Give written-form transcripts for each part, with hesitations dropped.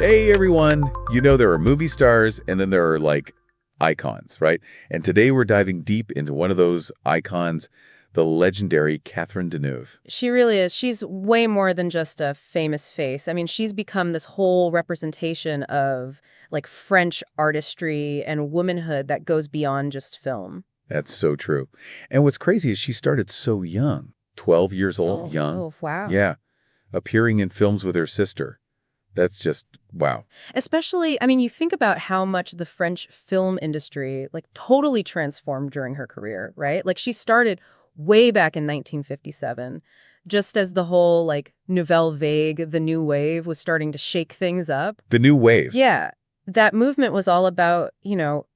Hey everyone! You know there are movie stars and then there are like icons, right? And today we're diving deep into one of those icons, the legendary Catherine Deneuve. She really is. She's way more than just a famous face. I mean, she's become this whole representation of like French artistry and womanhood that goes beyond just film. That's so true. And what's crazy is she started so young, 12 years old, Oh, young. oh, wow. Yeah, appearing in films with her sister. That's just, wow. Especially, I mean, you think about how much the French film industry like totally transformed during her career, right? Like she started way back in 1957, just as the whole like Nouvelle Vague, the new wave was starting to shake things up. The new wave. Yeah, that movement was all about,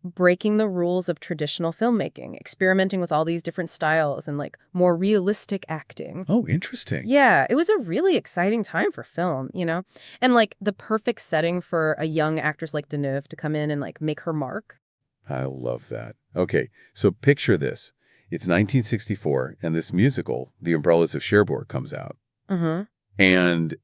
breaking the rules of traditional filmmaking, experimenting with all these different styles and like more realistic acting. Oh, interesting. Yeah, it was a really exciting time for film. And like the perfect setting for a young actress like Deneuve to come in and like make her mark. I love that. Okay, so picture this. It's 1964, and this musical, The Umbrellas of Cherbourg, comes out. Mm-hmm. And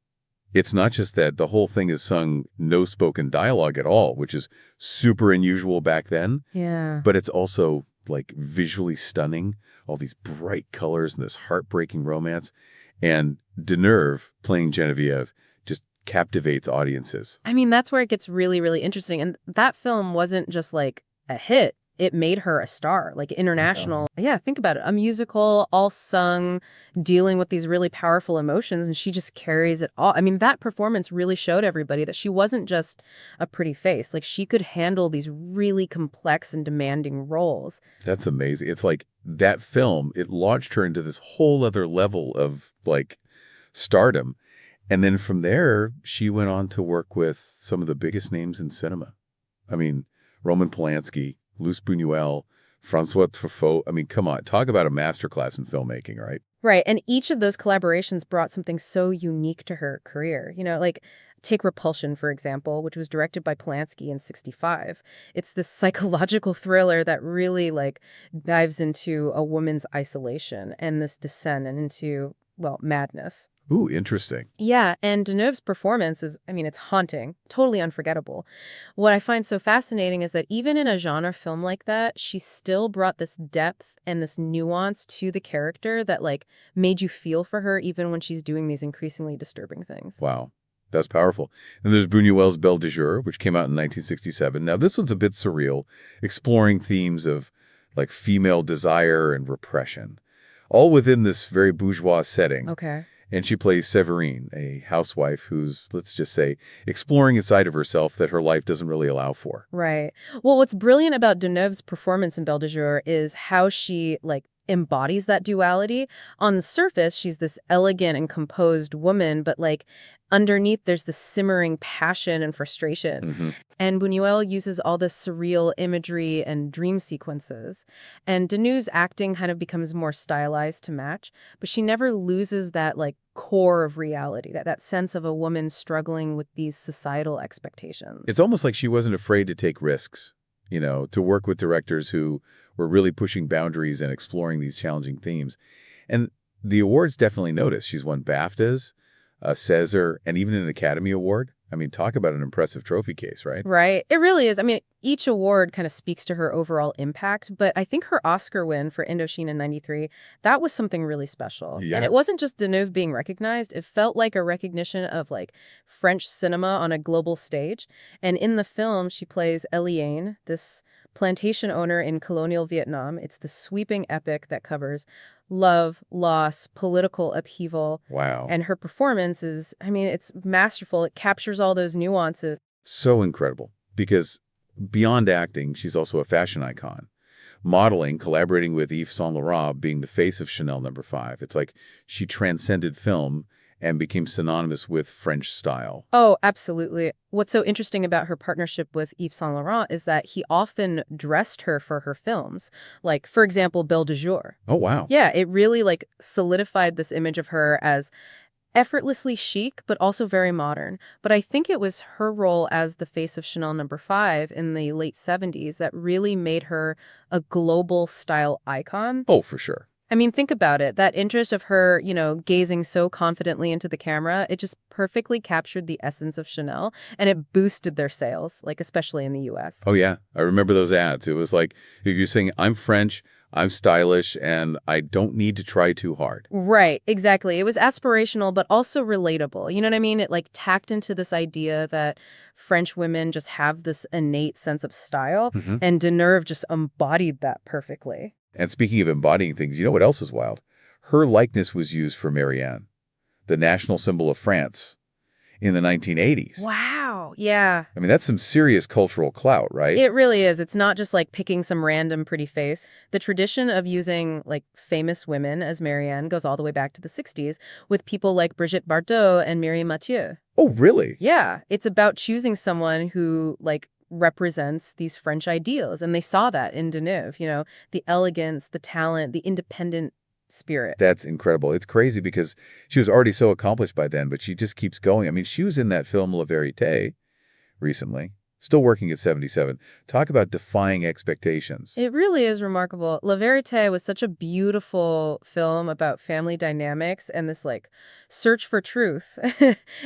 it's not just that the whole thing is sung no spoken dialogue at all, which is super unusual back then, Yeah. but it's also like visually stunning, all these bright colors and this heartbreaking romance. And Deneuve playing Genevieve just captivates audiences. I mean, that's where it gets really, really interesting. And that film wasn't just like a hit. It made her a star, like international. Yeah, think about it. A musical, all sung, dealing with these really powerful emotions, and she just carries it all. I mean, that performance really showed everybody that she wasn't just a pretty face. Like, she could handle these really complex and demanding roles. That's amazing. It's like that film, it launched her into this whole other level of like stardom. And then from there, she went on to work with some of the biggest names in cinema. I mean, Roman Polanski, Luce Buñuel, Francois Truffaut. I mean, come on, talk about a masterclass in filmmaking, right? Right. And each of those collaborations brought something so unique to her career. Like take Repulsion, for example, which was directed by Polanski in 65. It's this psychological thriller that really like dives into a woman's isolation and this descent and into, well, madness. Ooh, interesting. Yeah, and Deneuve's performance is, I mean, it's haunting, totally unforgettable. What I find so fascinating is that even in a genre film like that, she still brought this depth and this nuance to the character that, like, made you feel for her even when she's doing these increasingly disturbing things. Wow. That's powerful. And there's Buñuel's Belle de Jour, which came out in 1967. Now, this one's a bit surreal, exploring themes of like female desire and repression, all within this very bourgeois setting. Okay. And she plays Séverine, a housewife who's, let's just say, exploring a side of herself that her life doesn't really allow for. Right. Well, what's brilliant about Deneuve's performance in Belle de Jour is how she, like, embodies that duality. On the surface, she's this elegant and composed woman, but, like, underneath, there's this simmering passion and frustration. Hmm. And Buñuel uses all this surreal imagery and dream sequences. And Deneuve's acting kind of becomes more stylized to match, but she never loses that, like, core of reality, that sense of a woman struggling with these societal expectations. It's almost like she wasn't afraid to take risks, to work with directors who were really pushing boundaries and exploring these challenging themes. And the awards definitely notice. She's won BAFTAs, a César, and even an Academy Award. I mean, talk about an impressive trophy case, right? Right. It really is. I mean, each award kind of speaks to her overall impact, but I think her Oscar win for Indochine in 93, that was something really special. Yeah. And it wasn't just Deneuve being recognized. It felt like a recognition of like French cinema on a global stage. And in the film, she plays Eliane, this plantation owner in colonial Vietnam. It's the sweeping epic that covers love, loss, political upheaval. Wow. And her performance is, I mean, it's masterful. It captures all those nuances. So incredible. Because beyond acting, she's also a fashion icon. Modeling, collaborating with Yves Saint Laurent, being the face of Chanel No. 5. It's like she transcended film and became synonymous with French style. Oh, absolutely. What's so interesting about her partnership with Yves Saint Laurent is that he often dressed her for her films. Like, for example, Belle de Jour. Oh, wow. Yeah, it really like solidified this image of her as effortlessly chic, but also very modern. But I think it was her role as the face of Chanel No. 5 in the late 70s that really made her a global style icon. Oh, for sure. I mean, think about it. That interest of her, gazing so confidently into the camera, it just perfectly captured the essence of Chanel, and it boosted their sales, like especially in the US. Oh, yeah. I remember those ads. It was like, you're saying, I'm French, I'm stylish, and I don't need to try too hard. Right, exactly. It was aspirational, but also relatable. You know what I mean? It like tacked into this idea that French women just have this innate sense of style, Hmm. and Deneuve just embodied that perfectly. And speaking of embodying things, you know what else is wild? Her likeness was used for Marianne, the national symbol of France, in the 1980s. Wow. Yeah. I mean, that's some serious cultural clout, right? It really is. It's not just like picking some random pretty face. The tradition of using like famous women as Marianne goes all the way back to the 60s with people like Brigitte Bardot and Mireille Mathieu. Oh, really? Yeah, it's about choosing someone who like represents these French ideals, and they saw that in Deneuve, the elegance, the talent, the independent spirit. That's incredible. It's crazy because she was already so accomplished by then, but she just keeps going. I mean, she was in that film La Vérité recently, still working at 77. Talk about defying expectations. It really is remarkable. La Vérité was such a beautiful film about family dynamics and this like search for truth.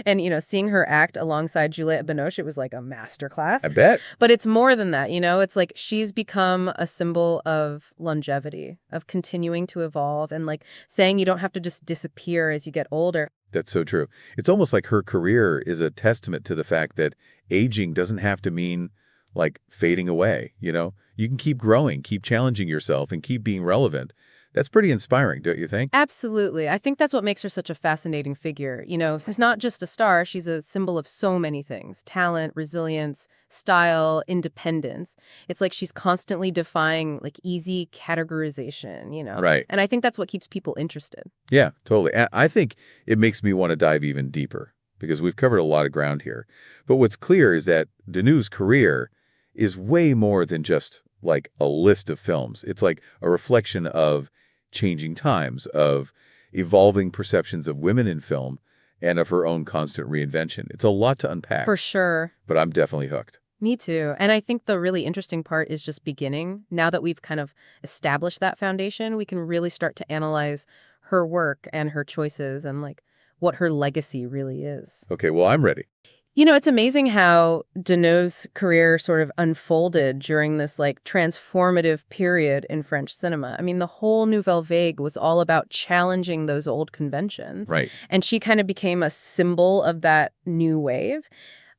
And, seeing her act alongside Juliette Binoche, it was like a masterclass. I bet. But it's more than that, It's like she's become a symbol of longevity, of continuing to evolve and like saying you don't have to just disappear as you get older. That's so true. It's almost like her career is a testament to the fact that aging doesn't have to mean like fading away, You can keep growing, keep challenging yourself, and keep being relevant. That's pretty inspiring, don't you think? Absolutely. I think that's what makes her such a fascinating figure. She's not just a star, she's a symbol of so many things: talent, resilience, style, independence. It's like she's constantly defying like easy categorization. Right. And I think that's what keeps people interested. Yeah, totally. And I think it makes me want to dive even deeper because we've covered a lot of ground here. But what's clear is that Deneuve's career is way more than just like a list of films. It's like a reflection of changing times, of evolving perceptions of women in film, and of her own constant reinvention. It's a lot to unpack. For sure. But I'm definitely hooked. Me too. And I think the really interesting part is just beginning. Now that we've kind of established that foundation, we can really start to analyze her work and her choices and like what her legacy really is. Okay, well, I'm ready. It's amazing how Deneuve's career sort of unfolded during this like transformative period in French cinema. I mean, the whole Nouvelle Vague was all about challenging those old conventions. Right. And she kind of became a symbol of that new wave.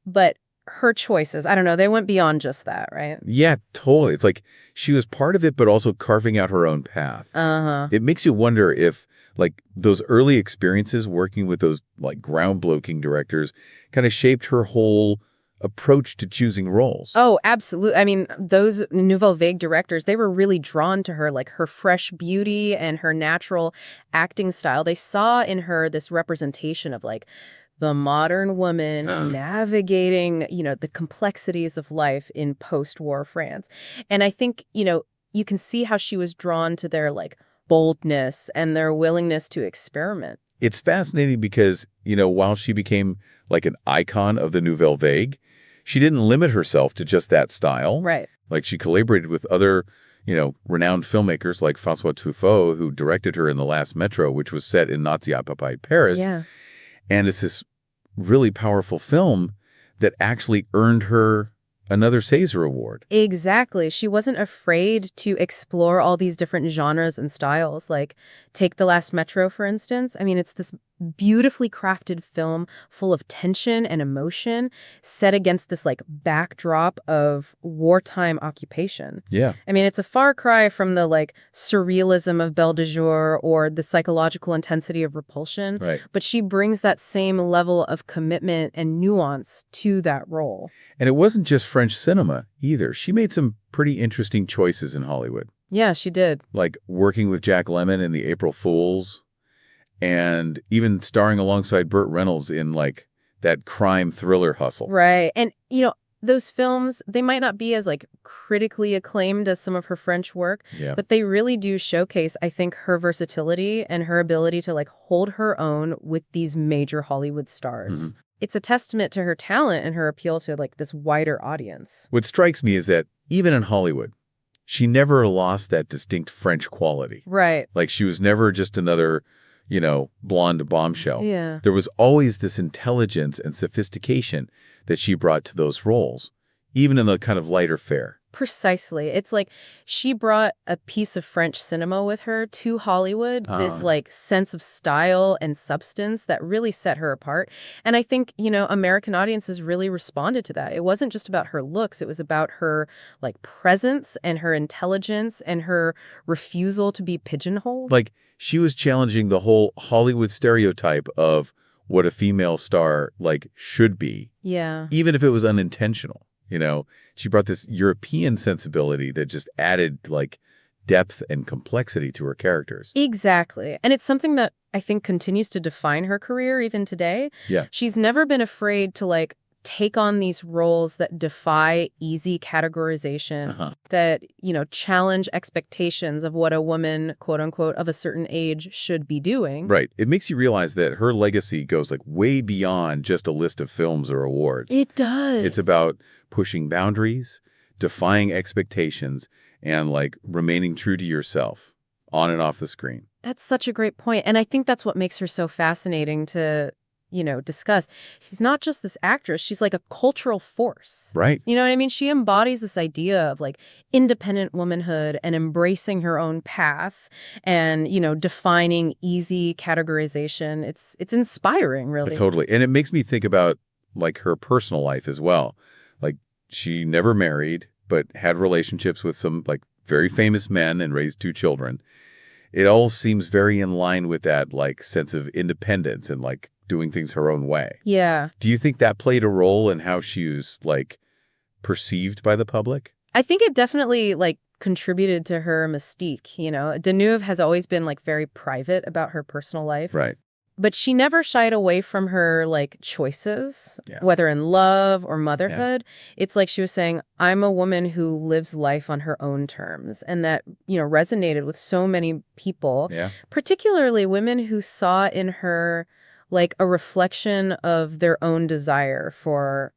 But her choices, I don't know, they went beyond just that, right? Yeah, totally. It's like she was part of it, but also carving out her own path. Uh-huh. It makes you wonder if like those early experiences working with those like groundbreaking directors kind of shaped her whole approach to choosing roles. Oh, absolutely. I mean, those Nouvelle Vague directors, they were really drawn to her, like her fresh beauty and her natural acting style. They saw in her this representation of like the modern woman navigating, the complexities of life in post-war France. And I think, you can see how she was drawn to their like boldness and their willingness to experiment. It's fascinating because, while she became like an icon of the Nouvelle Vague, she didn't limit herself to just that style. Right. Like she collaborated with other, renowned filmmakers like François Truffaut, who directed her in The Last Metro, which was set in Nazi-occupied Paris. Yeah. And it's this really powerful film that actually earned her another César Award. Exactly. She wasn't afraid to explore all these different genres and styles. Like, take The Last Metro, for instance. I mean, it's this beautifully crafted film full of tension and emotion set against this, like, backdrop of wartime occupation. Yeah. I mean, it's a far cry from the, like, surrealism of Belle de Jour or the psychological intensity of Repulsion. Right. But she brings that same level of commitment and nuance to that role. And it wasn't just French cinema either. She made some pretty interesting choices in Hollywood. Yeah, she did. Like working with Jack Lemmon in The April Fools and even starring alongside Burt Reynolds in like that crime thriller Hustle. Right. And, those films, they might not be as like critically acclaimed as some of her French work, but they really do showcase, I think, her versatility and her ability to like hold her own with these major Hollywood stars. Mm-hmm. It's a testament to her talent and her appeal to like this wider audience. What strikes me is that even in Hollywood, she never lost that distinct French quality. Right. Like, she was never just another, blonde bombshell. Yeah. There was always this intelligence and sophistication that she brought to those roles, even in the kind of lighter fare. Precisely. It's like she brought a piece of French cinema with her to Hollywood, this like sense of style and substance that really set her apart. And I think, American audiences really responded to that. It wasn't just about her looks. It was about her like presence and her intelligence and her refusal to be pigeonholed. Like, she was challenging the whole Hollywood stereotype of what a female star like should be. Yeah. Even if it was unintentional. She brought this European sensibility that just added like depth and complexity to her characters. Exactly. And it's something that I think continues to define her career even today. Yeah. She's never been afraid to like take on these roles that defy easy categorization, that, challenge expectations of what a woman, quote unquote, of a certain age should be doing. Right. It makes you realize that her legacy goes like way beyond just a list of films or awards. It does. It's about pushing boundaries, defying expectations, and like remaining true to yourself on and off the screen. That's such a great point. And I think that's what makes her so fascinating to discuss. She's not just this actress, she's like a cultural force. Right. You know what I mean? She embodies this idea of like independent womanhood and embracing her own path and, defining easy categorization. It's inspiring, really. Totally. And it makes me think about like her personal life as well. Like, she never married, but had relationships with some like very famous men and raised 2 children. It all seems very in line with that like sense of independence and like doing things her own way. Yeah. Do you think that played a role in how she was like perceived by the public? I think it definitely like contributed to her mystique. Deneuve has always been like very private about her personal life. Right. But she never shied away from her like choices, Yeah. whether in love or motherhood. Yeah. It's like she was saying, I'm a woman who lives life on her own terms. And that, resonated with so many people, particularly women who saw in her like a reflection of their own desire for,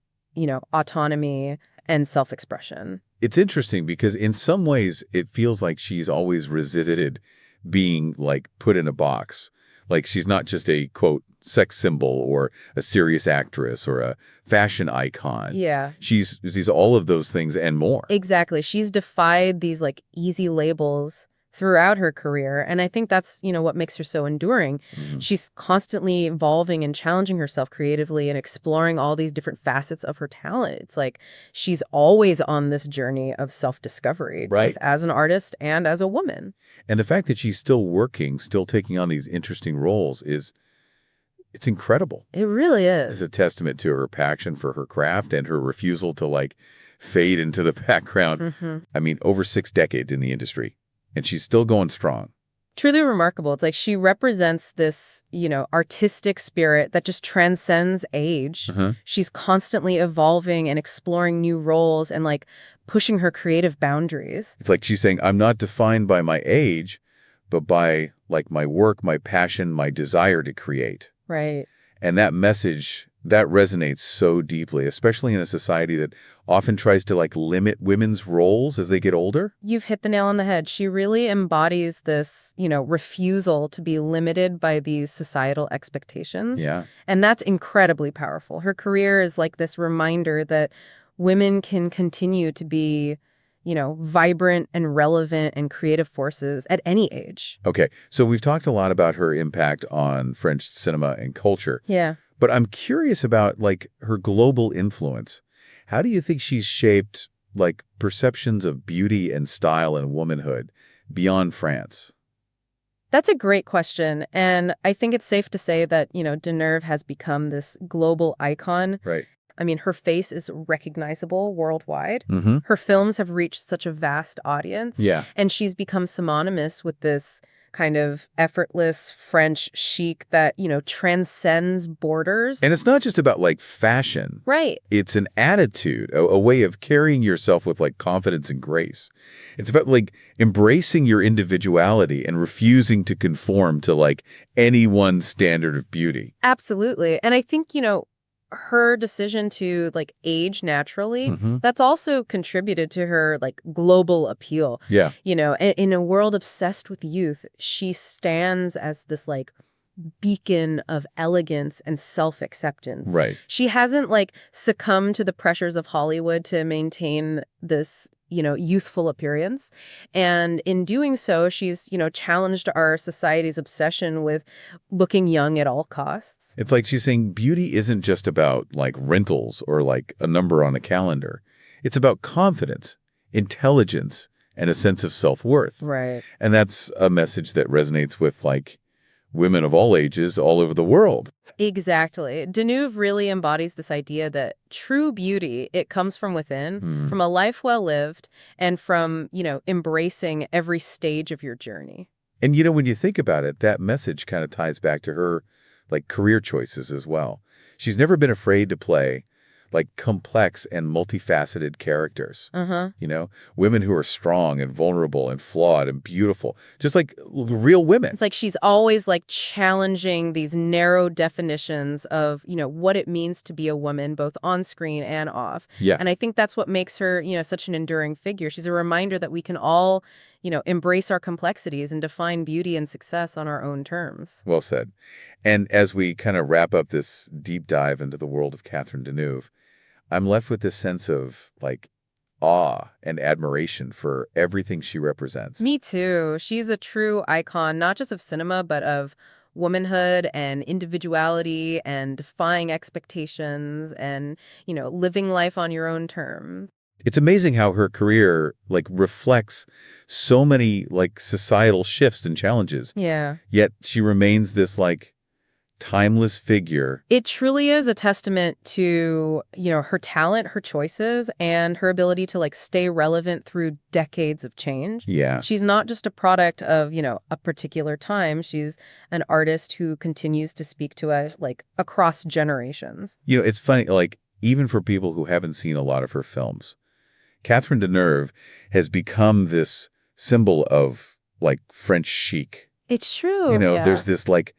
autonomy and self-expression. It's interesting because in some ways it feels like she's always resisted being like put in a box. Like, she's not just a, quote, sex symbol or a serious actress or a fashion icon. Yeah. She's all of those things and more. Exactly. She's defied these like easy labels throughout her career. And I think that's, what makes her so enduring. Mm-hmm. She's constantly evolving and challenging herself creatively and exploring all these different facets of her talent. It's like she's always on this journey of self-discovery, right, both as an artist and as a woman. And the fact that she's still working, still taking on these interesting roles it's incredible. It really is. It's a testament to her passion for her craft and her refusal to like fade into the background. Mm-hmm. I mean, over 6 decades in the industry. And she's still going strong. Truly remarkable. It's like she represents this, artistic spirit that just transcends age. Mm-hmm. She's constantly evolving and exploring new roles and like pushing her creative boundaries. It's like she's saying, I'm not defined by my age, but by like my work, my passion, my desire to create. Right. And that message, that resonates so deeply, especially in a society that often tries to like limit women's roles as they get older. You've hit the nail on the head. She really embodies this, refusal to be limited by these societal expectations. Yeah. And that's incredibly powerful. Her career is like this reminder that women can continue to be, vibrant and relevant and creative forces at any age. Okay. So we've talked a lot about her impact on French cinema and culture. Yeah. But I'm curious about like her global influence. How do you think she's shaped like perceptions of beauty and style and womanhood beyond France? That's a great question. And I think it's safe to say that, Deneuve has become this global icon. Right. I mean, her face is recognizable worldwide. Mm-hmm. Her films have reached such a vast audience. Yeah. And she's become synonymous with this kind of effortless French chic that, transcends borders. And it's not just about like fashion. Right. It's an attitude, a way of carrying yourself with like confidence and grace. It's about like embracing your individuality and refusing to conform to like any one standard of beauty. Absolutely. And I think, her decision to like age naturally, Hmm. that's also contributed to her like global appeal. Yeah, In a world obsessed with youth, she stands as this like beacon of elegance and self-acceptance. right. She hasn't like succumbed to the pressures of Hollywood to maintain this, youthful appearance. And in doing so, she's, challenged our society's obsession with looking young at all costs. It's like she's saying beauty isn't just about like wrinkles or like a number on a calendar. It's about confidence, intelligence, and a sense of self-worth. Right. And that's a message that resonates with like women of all ages all over the world. Exactly. Deneuve really embodies this idea that true beauty, it comes from within, Hmm. from a life well lived, and from, embracing every stage of your journey. And when you think about it, that message kind of ties back to her like career choices as well. She's never been afraid to play like complex and multifaceted characters. Uh-huh. Women who are strong and vulnerable and flawed and beautiful, just like real women. It's like she's always like challenging these narrow definitions of, what it means to be a woman, both on screen and off. Yeah. And I think that's what makes her, such an enduring figure. She's a reminder that we can all, embrace our complexities and define beauty and success on our own terms. Well said. And as we kind of wrap up this deep dive into the world of Catherine Deneuve, I'm left with this sense of like awe and admiration for everything she represents. Me too. She's a true icon, not just of cinema, but of womanhood and individuality and defying expectations and, living life on your own terms. It's amazing how her career like reflects so many like societal shifts and challenges. Yeah. Yet she remains this like timeless figure. It truly is a testament to, her talent, her choices, and her ability to like stay relevant through decades of change. Yeah. She's not just a product of, a particular time. She's an artist who continues to speak to us like across generations. It's funny, like even for people who haven't seen a lot of her films, Catherine Deneuve has become this symbol of like French chic. It's true. Yeah. There's this like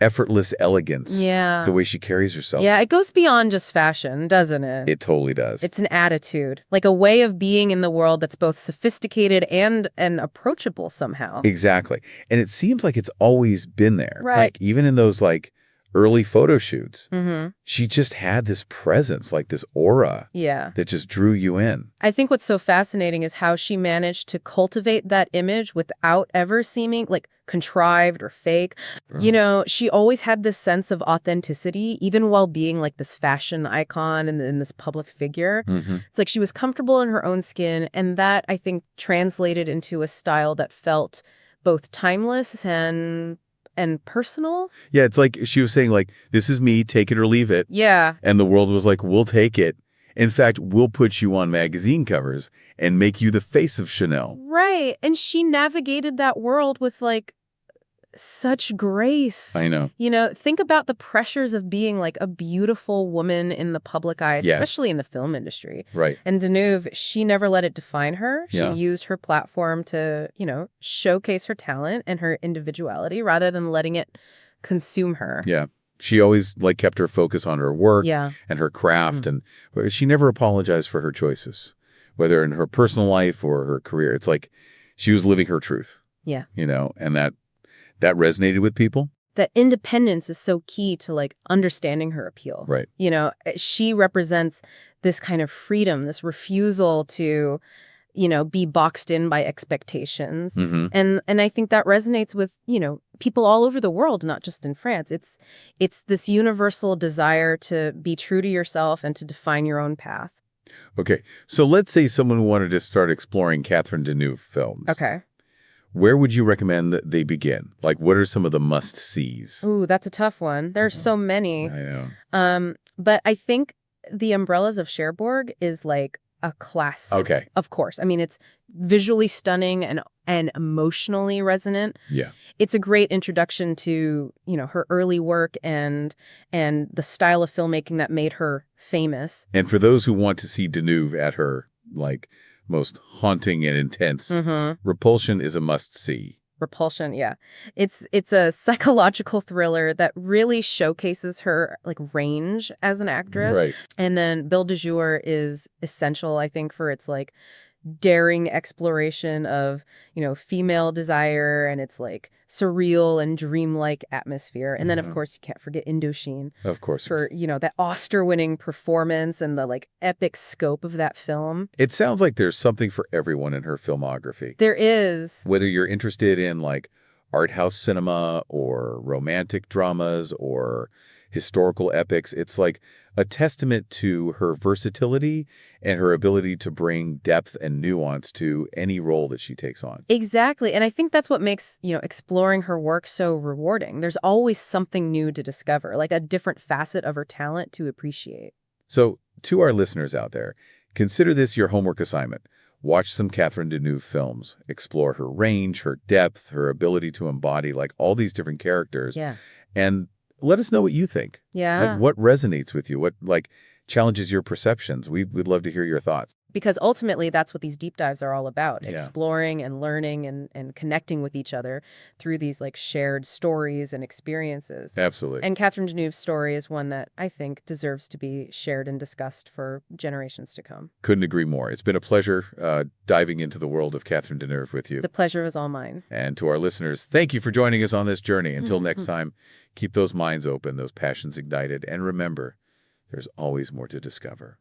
effortless elegance. Yeah. The way she carries herself. Yeah, it goes beyond just fashion, doesn't it? It totally does. It's an attitude, like a way of being in the world that's both sophisticated and approachable somehow. Exactly. And it seems like it's always been there. Right. Like even in those like early photo shoots, Mm-hmm. she just had this presence, like this aura Yeah. that just drew you in. I think what's so fascinating is how she managed to cultivate that image without ever seeming like contrived or fake. She always had this sense of authenticity, even while being like this fashion icon and this public figure. Mm-hmm. It's like she was comfortable in her own skin, and that, I think, translated into a style that felt both timeless and personal. Yeah, it's like she was saying like, this is me, take it or leave it. Yeah. And the world was like, we'll take it. In fact, we'll put you on magazine covers and make you the face of Chanel. Right. And she navigated that world with like such grace. I know. Think about the pressures of being like a beautiful woman in the public eye, Yes. especially in the film industry. Right. And Deneuve, she never let it define her. She Yeah. used her platform to, showcase her talent and her individuality rather than letting it consume her. Yeah. She always like kept her focus on her work Yeah. and her craft, and she never apologized for her choices, whether in her personal life or her career. It's like she was living her truth. Yeah. And that resonated with people. That independence is so key to like understanding her appeal. Right. She represents this kind of freedom, this refusal to, be boxed in by expectations. Mm-hmm. And I think that resonates with, people all over the world, not just in France. It's this universal desire to be true to yourself and to define your own path. Okay. So let's say someone wanted to start exploring Catherine Deneuve films. Okay. Where would you recommend that they begin? Like, what are some of the must-sees? Ooh, that's a tough one. There's so many. I know. But I think The Umbrellas of Cherbourg is like a classic. Okay. Of course. I mean, it's visually stunning and emotionally resonant. Yeah. It's a great introduction to, her early work and the style of filmmaking that made her famous. And for those who want to see Deneuve at her, like, most haunting and intense, Mm-hmm. Repulsion is a must-see. Repulsion, yeah. It's a psychological thriller that really showcases her like range as an actress. Right. And then Belle de Jour is essential, I think, for its like daring exploration of, female desire and its like surreal and dreamlike atmosphere. And then of course you can't forget Indochine Of course. for, that Oscar-winning performance and the like epic scope of that film. It sounds like there's something for everyone in her filmography. There is. Whether you're interested in like art house cinema or romantic dramas or historical epics, it's like a testament to her versatility and her ability to bring depth and nuance to any role that she takes on. Exactly. And I think that's what makes, exploring her work so rewarding. There's always something new to discover, like a different facet of her talent to appreciate. So, to our listeners out there, consider this your homework assignment. Watch some Catherine Deneuve films. Explore her range, her depth, her ability to embody like all these different characters. Yeah. And let us know what you think. Yeah. Like, what resonates with you? What like challenges your perceptions? We'd love to hear your thoughts. Because ultimately, that's what these deep dives are all about, Yeah. exploring and learning and connecting with each other through these like shared stories and experiences. Absolutely. And Catherine Deneuve's story is one that I think deserves to be shared and discussed for generations to come. Couldn't agree more. It's been a pleasure diving into the world of Catherine Deneuve with you. The pleasure was all mine. And to our listeners, thank you for joining us on this journey. Until next time, keep those minds open, those passions ignited, and remember, there's always more to discover.